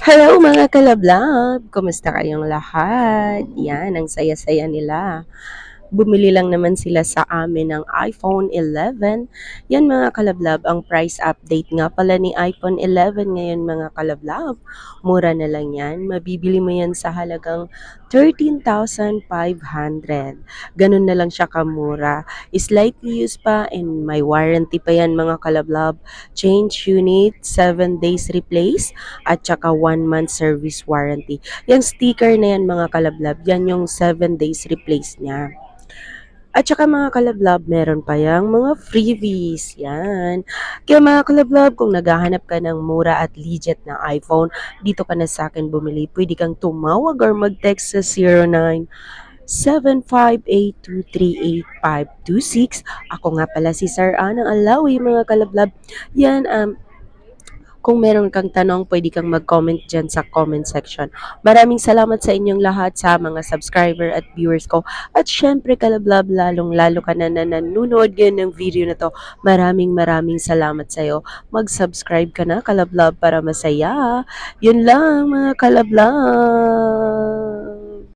Hello mga kalablab! Kumusta kayong lahat? Yan, ang saya-saya nila. Bumili lang naman sila sa amin ng iPhone 11. Yan mga kalablab, ang price update nga pala ni iPhone 11 ngayon mga kalablab. Mura na lang yan. Mabibili mo yan sa halagang 13,500. Ganun na lang siya kamura. Slightly used pa and may warranty pa yan mga kalablab. Change unit, 7 days replace at saka 1 month service warranty. Yung sticker na yan mga kalablab, yan yung 7 days replace niya. At saka mga kalablab, meron pa yang mga freebies. Yan. Kaya mga kalablab, kung naghahanap ka ng mura at legit na iPhone, dito ka na sa akin bumili. Pwede kang tumawag or mag-text sa 097582382526. Ako nga pala si Sir Anang Alawi, mga kalablab. Yan, kung meron kang tanong, pwede kang mag-comment dyan sa comment section. Maraming salamat sa inyong lahat, sa mga subscriber at viewers ko. At syempre, kalablab, lalong-lalo ka na nanonood ngayon ng video na to. Maraming salamat sa'yo. Mag-subscribe ka na, kalablab, para masaya. Yun lang, mga kalablab.